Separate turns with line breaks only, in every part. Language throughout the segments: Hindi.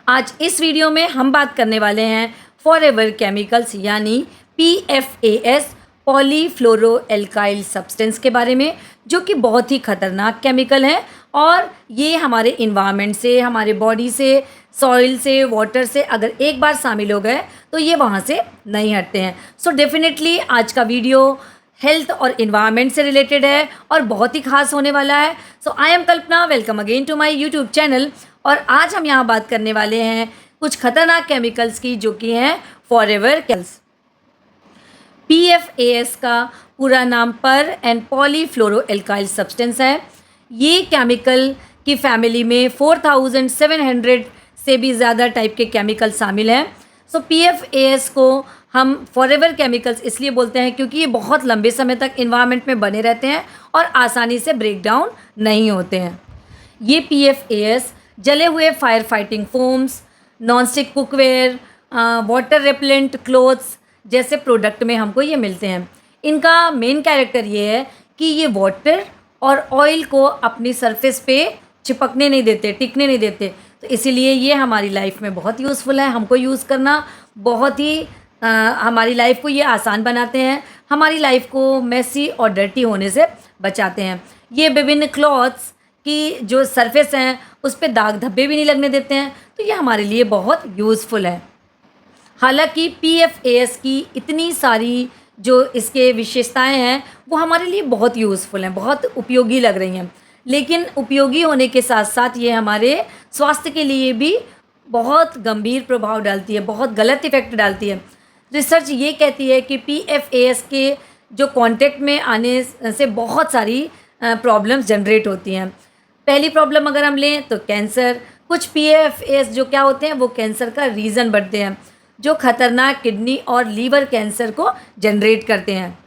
आज इस वीडियो में हम बात करने वाले हैं फॉरएवर केमिकल्स यानी PFAS पॉलीफ्लोरोएल्काइल सब्सटेंस के बारे में, जो कि बहुत ही ख़तरनाक केमिकल है और ये हमारे इन्वायरमेंट से, हमारे बॉडी से, सॉइल से, वाटर से अगर एक बार शामिल हो गए तो ये वहाँ से नहीं हटते हैं। सो डेफिनेटली आज का वीडियो हेल्थ और इन्वायरमेंट से रिलेटेड है और बहुत ही खास होने वाला है। So I am Kalpana, welcome again to my YouTube channel. और आज हम यहाँ बात करने वाले हैं कुछ खतरनाक केमिकल्स की, जो कि हैं फॉरएवर केमिकल्स। PFAS का पूरा नाम पर एंड पॉलीफ्लोरोएल्काइल सब्सटेंस है। ये केमिकल की फैमिली में 4700 से भी ज़्यादा टाइप के केमिकल शामिल हैं। सो PFAS को हम फॉरएवर केमिकल्स इसलिए बोलते हैं क्योंकि ये बहुत लंबे समय तक इन्वायरमेंट में बने रहते हैं और आसानी से ब्रेक डाउन नहीं होते हैं। ये PFAS जले हुए fire fighting foams, nonstick cookware, water repellent clothes जैसे प्रोडक्ट में हमको ये मिलते हैं। इनका मेन कैरेक्टर ये है कि ये वाटर और ऑयल को अपनी सरफेस पे चिपकने नहीं देते, टिकने नहीं देते। तो इसीलिए ये हमारी लाइफ में बहुत यूज़फुल है। हमको यूज़ करना बहुत ही हमारी लाइफ को ये आसान बनाते हैं, हमारी लाइफ को मेसी और डर्टी होने से बचाते हैं। ये विभिन्न क्लॉथ्स की जो सरफेस हैं उस पे दाग धब्बे भी नहीं लगने देते हैं, तो ये हमारे लिए बहुत यूज़फुल है। हालांकि PFAS की इतनी सारी जो इसके विशेषताएं हैं वो हमारे लिए बहुत यूज़फुल हैं, बहुत उपयोगी लग रही हैं, लेकिन उपयोगी होने के साथ साथ ये हमारे स्वास्थ्य के लिए भी बहुत गंभीर प्रभाव डालती है, बहुत गलत इफ़ेक्ट डालती है। रिसर्च ये कहती है कि PFAS के जो कांटेक्ट में आने से बहुत सारी प्रॉब्लम्स जनरेट होती हैं। पहली प्रॉब्लम अगर हम लें तो कैंसर। कुछ PFAS जो क्या होते हैं वो कैंसर का रीज़न बनते हैं, जो खतरनाक किडनी और लीवर कैंसर को जनरेट करते हैं।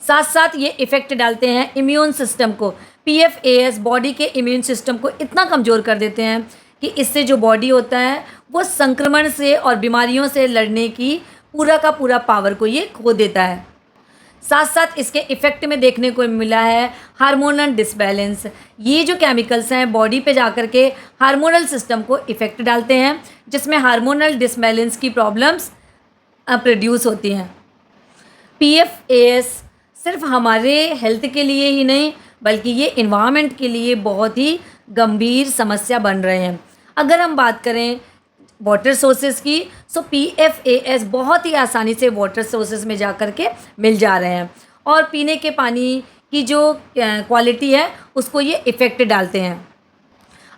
साथ साथ ये इफ़ेक्ट डालते हैं इम्यून सिस्टम को। PFAS बॉडी के इम्यून सिस्टम को इतना कमज़ोर कर देते हैं कि इससे जो बॉडी होता है वो संक्रमण से और बीमारियों से लड़ने की पूरा का पूरा पावर को ये खो देता है। साथ साथ इसके इफ़ेक्ट में देखने को मिला है हार्मोनल डिसबैलेंस। ये जो केमिकल्स हैं बॉडी पे जाकर के हार्मोनल सिस्टम को इफ़ेक्ट डालते हैं, जिसमें हार्मोनल डिसबैलेंस की प्रॉब्लम्स प्रोड्यूस होती हैं। PFAS सिर्फ हमारे हेल्थ के लिए ही नहीं बल्कि ये इन्वायरमेंट के लिए बहुत ही गंभीर समस्या बन रहे हैं। अगर हम बात करें वाटर सोर्सेज की, सो PFAS बहुत ही आसानी से वाटर सोर्सेज में जा कर के मिल जा रहे हैं और पीने के पानी की जो क्वालिटी है उसको ये इफ़ेक्ट डालते हैं।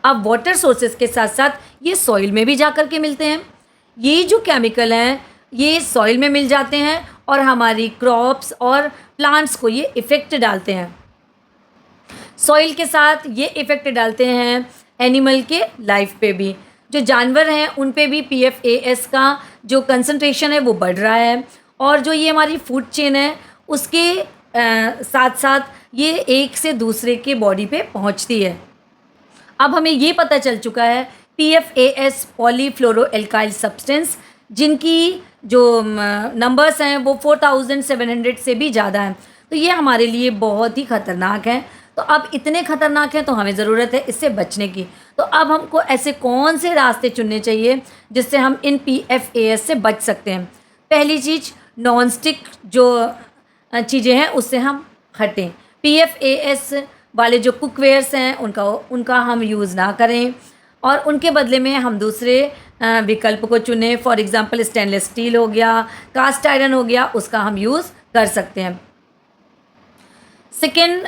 अब वाटर सोर्सेज के साथ साथ ये सॉइल में भी जा कर के मिलते हैं। ये जो केमिकल हैं ये सॉइल में मिल जाते हैं और हमारी क्रॉप्स और प्लांट्स को ये इफ़ेक्ट डालते हैं। सॉइल के साथ ये इफ़ेक्ट डालते हैं एनिमल के लाइफ पे भी। जो जानवर हैं उन पे भी PFAS का जो कंसंट्रेशन है वो बढ़ रहा है और जो ये हमारी फूड चेन है उसके साथ साथ ये एक से दूसरे के बॉडी पे पहुंचती है। अब हमें ये पता चल चुका है PFAS पॉलीफ्लोरोएल्काइल सब्सटेंस जिनकी जो नंबर्स हैं वो 4700 से भी ज़्यादा हैं, तो ये हमारे लिए बहुत ही ख़तरनाक हैं। तो अब इतने ख़तरनाक हैं तो हमें ज़रूरत है इससे बचने की। तो अब हमको ऐसे कौन से रास्ते चुनने चाहिए जिससे हम इन PFAS से बच सकते हैं। पहली चीज़, नॉन स्टिक जो चीज़ें हैं उससे हम हटें। PFAS वाले जो कुकवेयर्स हैं उनका हम यूज़ ना करें और उनके बदले में हम दूसरे विकल्प को चुनें। फॉर एग्ज़ाम्पल स्टेनलेस स्टील हो गया, कास्ट आयरन हो गया, उसका हम यूज़ कर सकते हैं। सेकेंड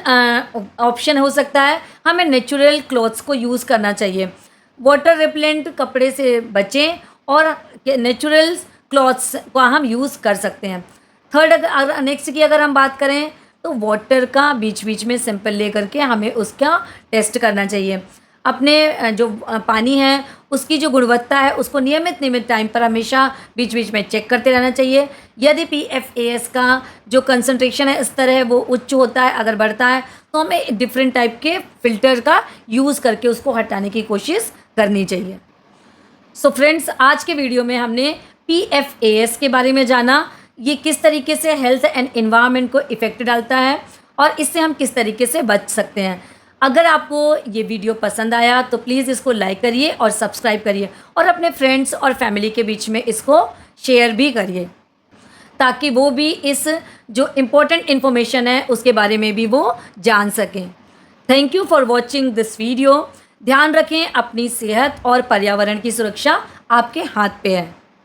ऑप्शन हो सकता है हमें नेचुरल क्लॉथ्स को यूज़ करना चाहिए। वाटर रिपेलेंट कपड़े से बचें और नेचुरल क्लॉथ्स का हम यूज़ कर सकते हैं। थर्ड, नेक्स्ट की अगर हम बात करें तो वाटर का बीच बीच में सैंपल ले करके हमें उसका टेस्ट करना चाहिए। अपने जो पानी है उसकी जो गुणवत्ता है उसको नियमित टाइम पर हमेशा बीच बीच में चेक करते रहना चाहिए। यदि PFAS का जो कंसंट्रेशन है इस तरह वो उच्च होता है, अगर बढ़ता है, तो हमें डिफरेंट टाइप के फ़िल्टर का यूज़ करके उसको हटाने की कोशिश करनी चाहिए। सो फ्रेंड्स, आज के वीडियो में हमने PFAS के बारे में जाना, ये किस तरीके से हेल्थ एंड एनवायरनमेंट को इफ़ेक्ट डालता है और इससे हम किस तरीके से बच सकते हैं। अगर आपको ये वीडियो पसंद आया तो प्लीज़ इसको लाइक करिए और सब्सक्राइब करिए और अपने फ्रेंड्स और फैमिली के बीच में इसको शेयर भी करिए, ताकि वो भी इस जो इम्पोर्टेंट इन्फॉर्मेशन है उसके बारे में भी वो जान सकें। Thank you for watching this video. ध्यान रखें, अपनी सेहत और पर्यावरण की सुरक्षा आपके हाथ पे है।